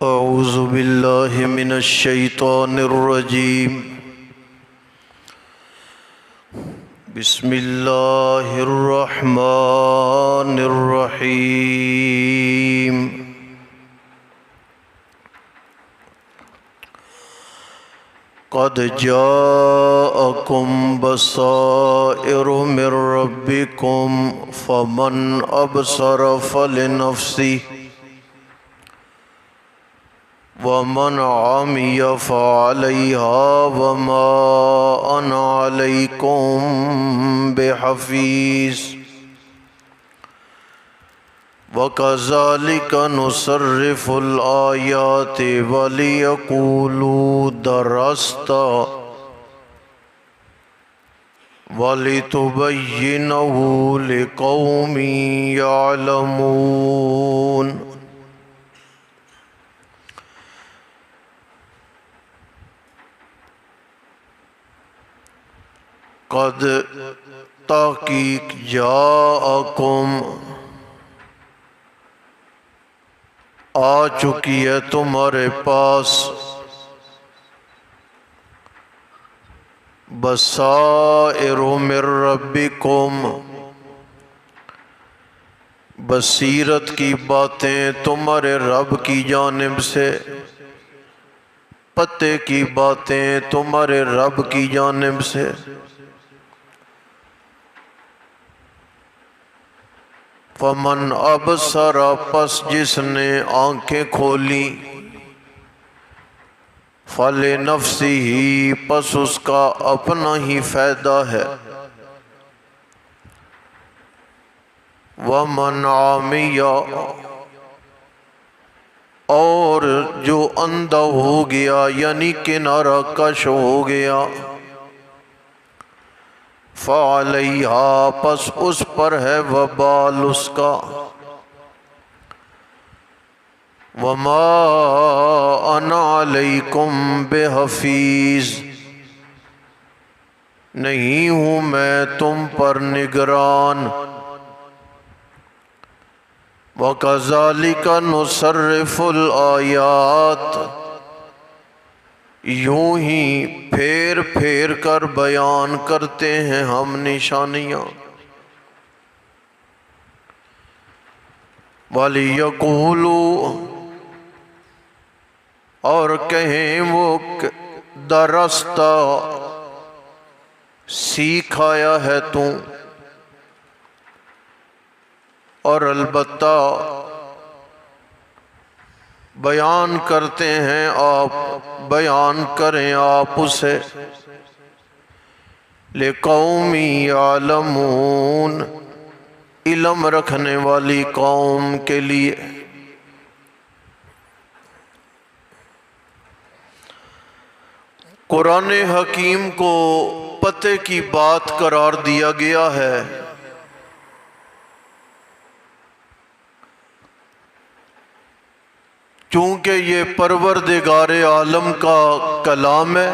اعوذ باللہ من الشیطان الرجیم بسم اللہ الرحمن الرحیم قد جاءکم بصائر من ربکم فمن ابصر فلنفسہ وَمَنْ عَمِيَ فَعَلَيْهَا وَمَا أَنَا عَلَيْكُمْ بِحَفِيظٍ وَكَذَلِكَ نُصَرِّفُ الْآيَاتِ وَلِيَقُولُوا دَرَسْتَ وَلِتُبَيِّنَهُ لِقَوْمٍ يَعْلَمُونَ۔ قد تحقیق جاءکم آ چکی ہے تمہارے پاس بصائر من ربکم بصیرت کی باتیں تمہارے رب کی جانب سے، پتے کی باتیں تمہارے رب کی جانب سے۔ فمن ابصر پس جس نے آنکھیں کھولی، فلنفسہ پس اس کا اپنا ہی فائدہ ہے، ومن عمی اور جو اندھا ہو گیا یعنی کنارہ کش ہو گیا، فعلیہا پس اس پر ہے وبال اس کا، وما انا علیکم بحفیظ نہیں ہوں میں تم پر نگران۔ وَكَذَلِكَ نُصَرِّفُ الْآيَاتِ یوں ہی پھیر پھیر کر بیان کرتے ہیں ہم نشانیاں۔ وَلِيَقُولُوا اور کہیں وہ درست سیکھ آیا ہے تو، اور البتہ بیان کرتے ہیں آپ، بیان کریں آپ اسے، لِقَوْمٍ يَعْلَمُونَ علم رکھنے والی قوم کے لیے۔ قرآن حکیم کو پتے کی بات قرار دیا گیا ہے، چونکہ یہ پروردگار عالم کا کلام ہے۔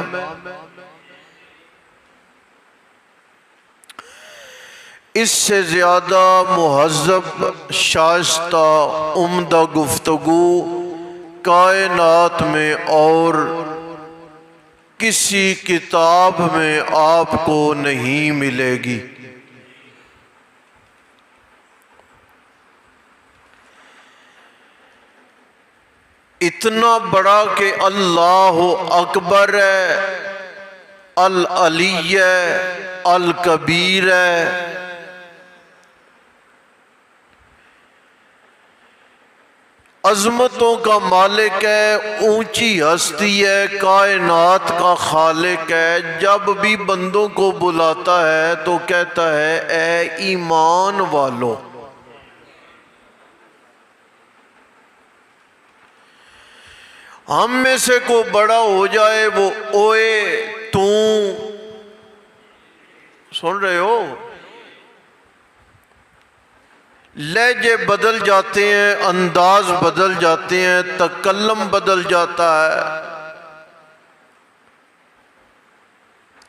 اس سے زیادہ مہذب، شائستہ، عمدہ گفتگو کائنات میں اور کسی کتاب میں آپ کو نہیں ملے گی۔ اتنا بڑا کہ اللہ اکبر ہے، العلی ہے، الکبیر ہے۔ عظمتوں کا مالک ہے، اونچی ہستی ہے، کائنات کا خالق ہے۔ جب بھی بندوں کو بلاتا ہے تو کہتا ہے اے ایمان والو۔ ہم میں سے کوئی بڑا ہو جائے وہ اوئے تو، سن رہے ہو؟ لہجے بدل جاتے ہیں، انداز بدل جاتے ہیں، تکلم بدل جاتا ہے۔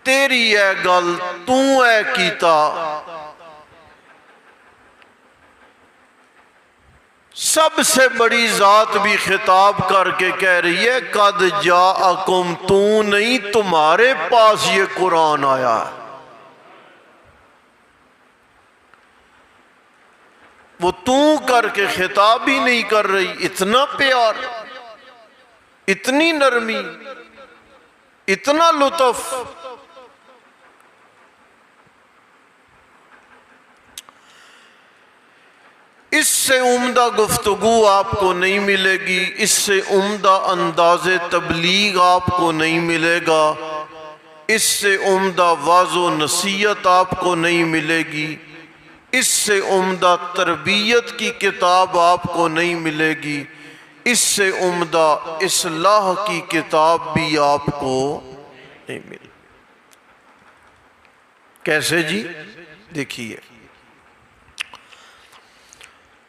تیری ہے گل تو ہے کیتا، سب سے بڑی ذات بھی خطاب کر کے کہہ رہی ہے قد جاءکم، تو نہیں تمہارے پاس یہ قرآن آیا ہے۔ وہ تو کر کے خطاب ہی نہیں کر رہی، اتنا پیار، اتنی نرمی، اتنا لطف۔ اس سے عمدہ گفتگو آپ کو نہیں ملے گی، اس سے عمدہ انداز تبلیغ آپ کو نہیں ملے گا، اس سے عمدہ واعظ و نصیحت آپ کو نہیں ملے گی، اس سے عمدہ تربیت کی کتاب آپ کو نہیں ملے گی، اس سے عمدہ اصلاح کی کتاب بھی آپ کو نہیں ملے گی۔ کیسے جی؟ دیکھیے،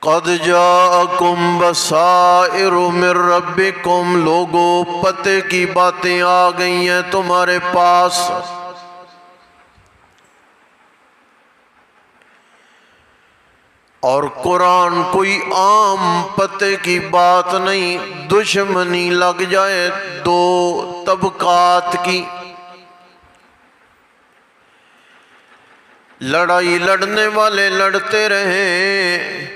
قد جاءکم بصائر من ربکم، لوگو پتے کی باتیں آ گئی ہیں تمہارے پاس۔ اور قرآن کوئی عام پتے کی بات نہیں، دشمنی لگ جائے دو طبقات کی، لڑائی لڑنے والے لڑتے رہیں،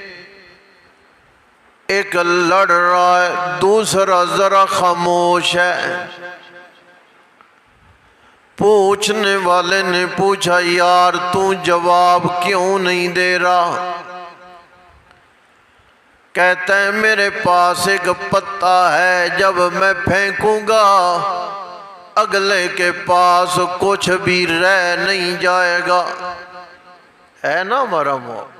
ایک لڑ رہا ہے دوسرا ذرا خاموش ہے، پوچھنے والے نے پوچھا یار تو جواب کیوں نہیں دے رہا؟ کہتا ہے میرے پاس ایک پتا ہے، جب میں پھینکوں گا اگلے کے پاس کچھ بھی رہ نہیں جائے گا۔ ہے نا ہمارا موت؟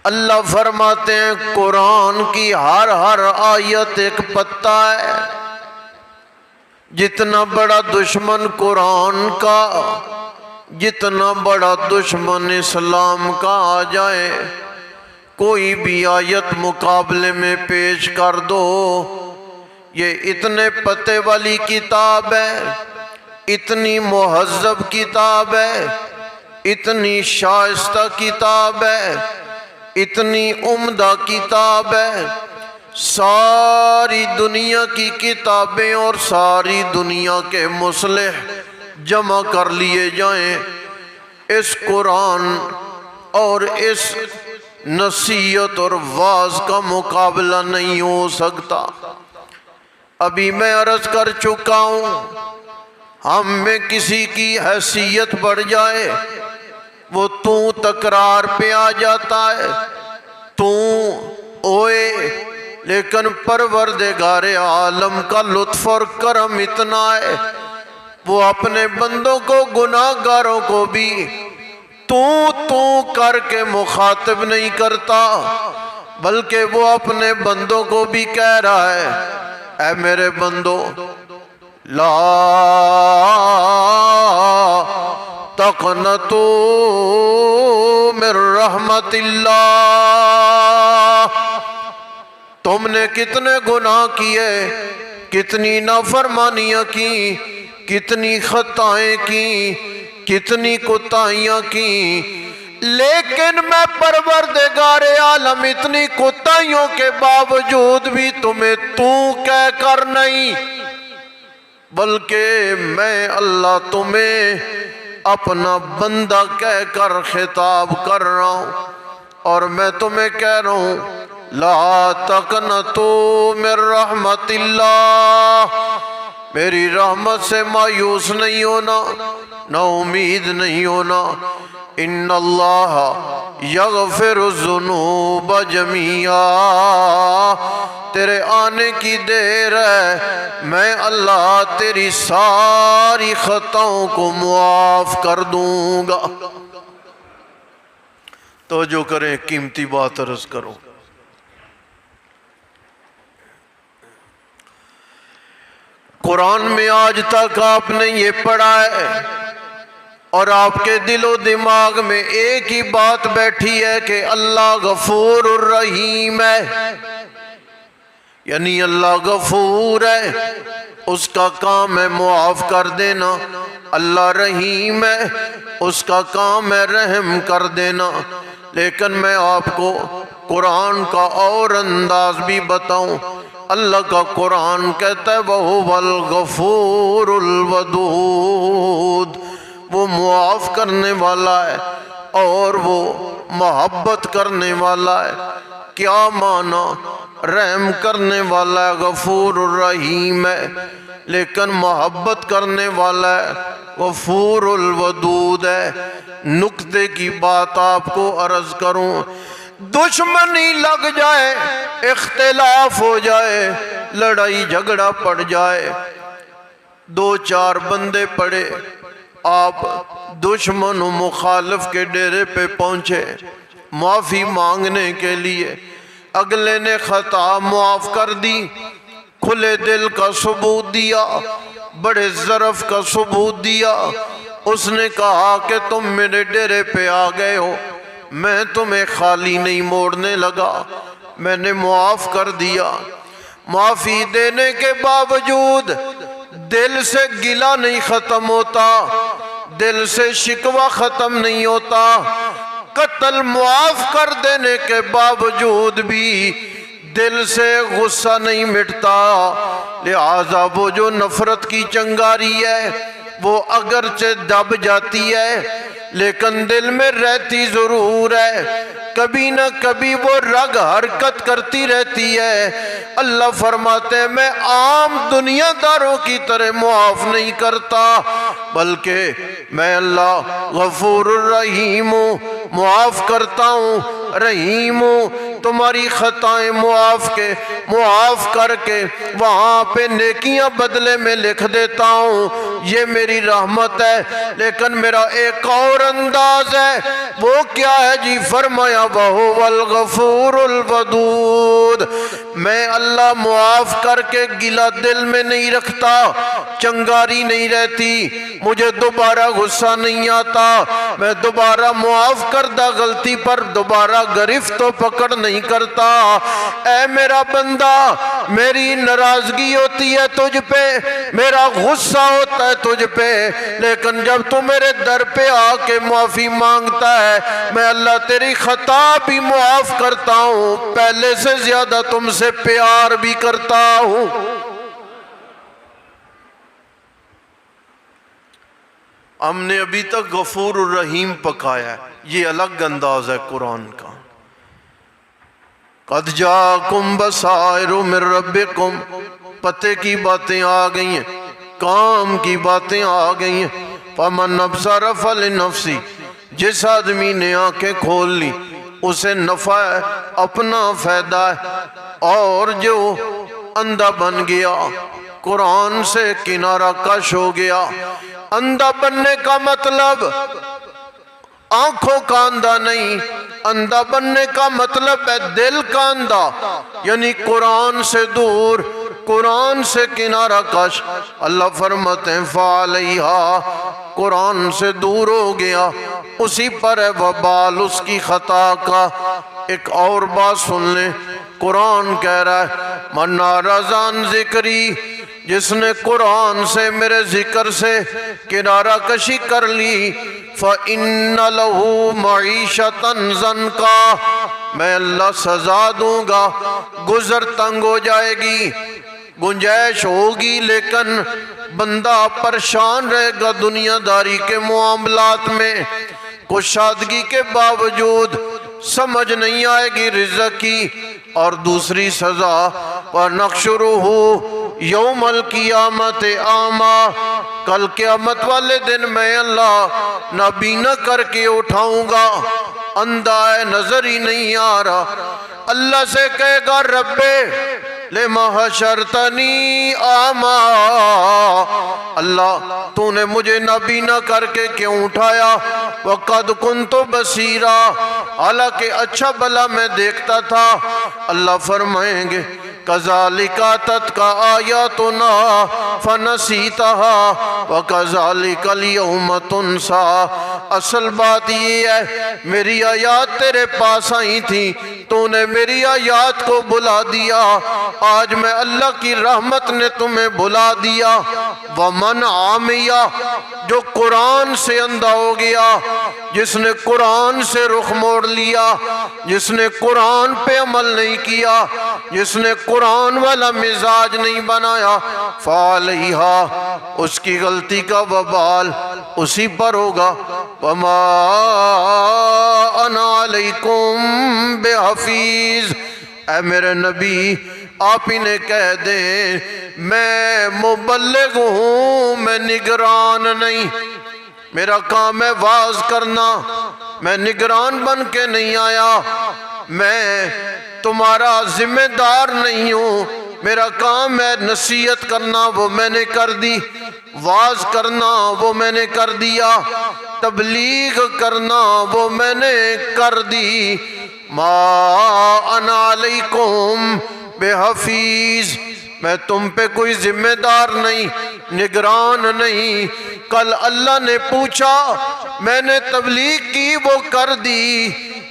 اللہ فرماتے ہیں قرآن کی ہر آیت ایک پتا ہے، جتنا بڑا دشمن قرآن کا، جتنا بڑا دشمن اسلام کا آ جائے، کوئی بھی آیت مقابلے میں پیش کر دو، یہ اتنے پتے والی کتاب ہے، اتنی مہذب کتاب ہے، اتنی شائستہ کتاب ہے، اتنی عمدہ کتاب ہے، ساری دنیا کی کتابیں اور ساری دنیا کے مصلح جمع کر لیے جائیں، اس قرآن اور اس نصیحت اور واعظ کا مقابلہ نہیں ہو سکتا۔ ابھی میں عرض کر چکا ہوں، ہم میں کسی کی حیثیت بڑھ جائے وہ تو تکرار پہ آ جاتا ہے، تو اوئے، لیکن پروردگار عالم کا لطف اور کرم اتنا ہے، وہ اپنے بندوں کو، گناہ گاروں کو بھی تو کر کے مخاطب نہیں کرتا، بلکہ وہ اپنے بندوں کو بھی کہہ رہا ہے اے میرے بندو لا تقنطوا من رحمت اللہ، تم نے کتنے گناہ کیے، کتنی نافرمانیاں کی، کتنی خطائیں کی، کتنی کوتاہیاں کی، لیکن میں پروردگار عالم اتنی کوتاہیوں کے باوجود بھی تمہیں تو کہہ کر نہیں، بلکہ میں اللہ تمہیں اپنا بندہ کہہ کر خطاب کر رہا ہوں، اور میں تمہیں کہہ رہا ہوں لا تقنطوا من رحمت اللہ، میری رحمت سے مایوس نہیں ہونا، نا امید نہیں ہونا، ان اللہ یغفر الذنوب جميعا، تیرے آنے کی دیر ہے، میں اللہ تیری ساری خطاؤں کو معاف کر دوں گا۔ توجہ کریں، قیمتی بات عرض کروں، قرآن میں آج تک آپ نے یہ پڑھا ہے اور آپ کے دل و دماغ میں ایک ہی بات بیٹھی ہے کہ اللہ غفور الرحیم ہے، یعنی اللہ غفور ہے، اس کا کام ہے معاف کر دینا، اللہ رحیم ہے، اس کا کام ہے رحم کر دینا، لیکن میں آپ کو قرآن کا اور انداز بھی بتاؤں۔ اللہ کا قرآن کہتا ہے وَهُوَ الْغَفُورُ الْوَدُودُ، وہ معاف کرنے والا ہے اور وہ محبت کرنے والا ہے۔ کیا معنی؟ رحم کرنے والا ہے، غفور الرحیم ہے، لیکن محبت کرنے والا ہے، غفور الودود ہے۔ نکتے کی بات آپ کو عرض کروں، دشمنی لگ جائے، اختلاف ہو جائے، لڑائی جھگڑا پڑ جائے، دو چار بندے پڑے، آپ دشمن و مخالف کے ڈیرے پہ پہنچے معافی مانگنے کے لیے، اگلے نے خطا معاف کر دی، کھلے دل کا ثبوت دیا، بڑے ظرف کا ثبوت دیا۔ اس نے کہا کہ تم میرے ڈیرے پہ آ گئے ہو، میں تمہیں خالی نہیں موڑنے لگا، میں نے معاف کر دیا۔ معافی دینے کے باوجود دل سے گلہ نہیں ختم ہوتا، دل سے شکوہ ختم نہیں ہوتا، قتل معاف کر دینے کے باوجود بھی دل سے غصہ نہیں مٹتا۔ لہٰذا وہ جو نفرت کی چنگاری ہے وہ اگرچہ دب جاتی ہے لیکن دل میں رہتی ضرور ہے، کبھی نہ کبھی وہ رگ حرکت کرتی رہتی ہے۔ اللہ فرماتے ہیں میں عام دنیا داروں کی طرح معاف نہیں کرتا، بلکہ میں اللہ غفور الرحیم ہوں، معاف کرتا ہوں، رحیم ہوں۔ تمہاری خطائیں معاف کر کے وہاں پہ نیکیاں بدلے میں لکھ دیتا ہوں، یہ میری رحمت ہے۔ لیکن میرا ایک اور انداز ہے، وہ کیا ہے جی؟ فرمایا وَهُوَ الْغَفُورُ الْوَدُودُ، میں اللہ معاف کر کے گلہ دل میں نہیں رکھتا، چنگاری نہیں رہتی، مجھے دوبارہ غصہ نہیں آتا، میں دوبارہ معاف کردہ غلطی پر دوبارہ گرفت و پکڑ نہیں کرتا۔ اے میرا بندہ، میری ناراضگی ہوتی ہے تجھ پہ، میرا غصہ ہوتا ہے تجھ پہ، لیکن جب تو میرے در پہ آ کے معافی مانگتا ہے، میں اللہ تیری خطا بھی معاف کرتا ہوں، پہلے سے زیادہ تم سے پیار بھی کرتا ہوں۔ ہم نے ابھی تک غفور الرحیم پکایا ہے، یہ الگ انداز ہے قرآن کا۔ قد جاکم بصائر من ربکم، پتے کی باتیں آ گئی ہیں، کام کی باتیں آ گئی ہیں۔ فمن ابصر فلنفسی، جس آدمی نے آنکھیں کھول لی اسے نفع ہے، اپنا فائدہ ہے، اور جو اندھا بن گیا قرآن سے کنارہ کش ہو گیا۔ اندھا بننے کا مطلب آنکھوں کا اندھا نہیں، اندھا بننے کا مطلب ہے دل کا اندھا، یعنی قرآن سے دور، قرآن سے کنارہ کش۔ اللہ فرماتے ہیں فَعَلَيْهَا، قرآن سے دور ہو گیا، اسی پر ہے وبال اس کی خطا کا۔ ایک اور بات سن لیں، قرآن کہہ رہا ہے مَنْ أَعْرَضَ عَنْ ذِكْرِي، جس نے قرآن سے میرے ذکر سے کنارہ کشی کر لی، فَإِنَّ لَهُ مَعِيشَةً ضَنْكَا، میں اللہ سزا دوں گا، گزر تنگ ہو جائے گی، گنجائش ہوگی، لیکن بندہ پریشان رہے گا دنیا داری کے معاملات میں، کشادگی کے باوجود سمجھ نہیں آئے گی رزق کی۔ اور دوسری سزا وَنَحْشُرُهُ یوم القیامت اعمیٰ، کل قیامت والے دن میں اللہ نابینا کر کے اٹھاؤں گا، اندھا ہے، نظر ہی نہیں آ رہا۔ اللہ سے کہے گا ربے لما حشرتنی اعمیٰ، اللہ تو نے مجھے نابینا کر کے کیوں اٹھایا؟ وقد کنت بصیرا، حالانکہ اچھا بھلا میں دیکھتا تھا۔ اللہ فرمائیں گے کذالک اتتک آیاتنا فنسیتها وکذالک اليوم تنسی، اصل بات یہ ہے میری آیات تیرے پاس آئی تھی، تو نے میری آیات کو بلا دیا، آج میں اللہ کی رحمت نے تمہیں بلا دیا۔ ومن عامیہ، جو قرآن سے اندھا ہو گیا، جس نے قرآن سے رخ موڑ لیا، جس نے قرآن پہ عمل نہیں کیا، جس نے قرآن والا مزاج نہیں بنایا، فعلیہا، اس کی غلطی کا وبال اسی پر ہوگا۔ وما انا علیکم بحفیظ، اے میرے نبی آپ انہیں کہہ دیں میں مبلغ ہوں، میں نگران نہیں، میرا کام ہے واعظ کرنا، میں نگران بن کے نہیں آیا، میں تمہارا ذمہ دار نہیں ہوں، میرا کام ہے نصیحت کرنا، وہ میں نے کر دی، واعظ کرنا وہ میں نے کر دیا، تبلیغ کرنا وہ میں نے کر دی۔ ما انا علیکم بحفیظ، میں تم پہ کوئی ذمہ دار نہیں، نگران نہیں۔ کل اللہ نے پوچھا، میں نے تبلیغ کی وہ کر دی،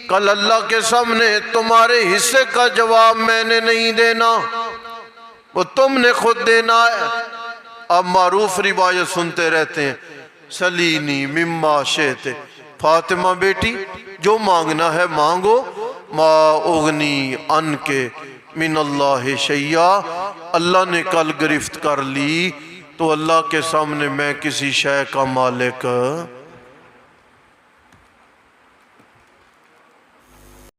کل اللہ کے سامنے تمہارے حصے کا جواب میں نے نہیں دینا، وہ تم نے خود دینا ہے۔ اب معروف روایت سنتے رہتے ہیں، سلینی مما شئت، فاطمہ بیٹی جو مانگنا ہے مانگو، ما اغنی ان کے من اللہ شیئا، اللہ نے کل گرفت کر لی تو اللہ کے سامنے میں کسی شے کا مالک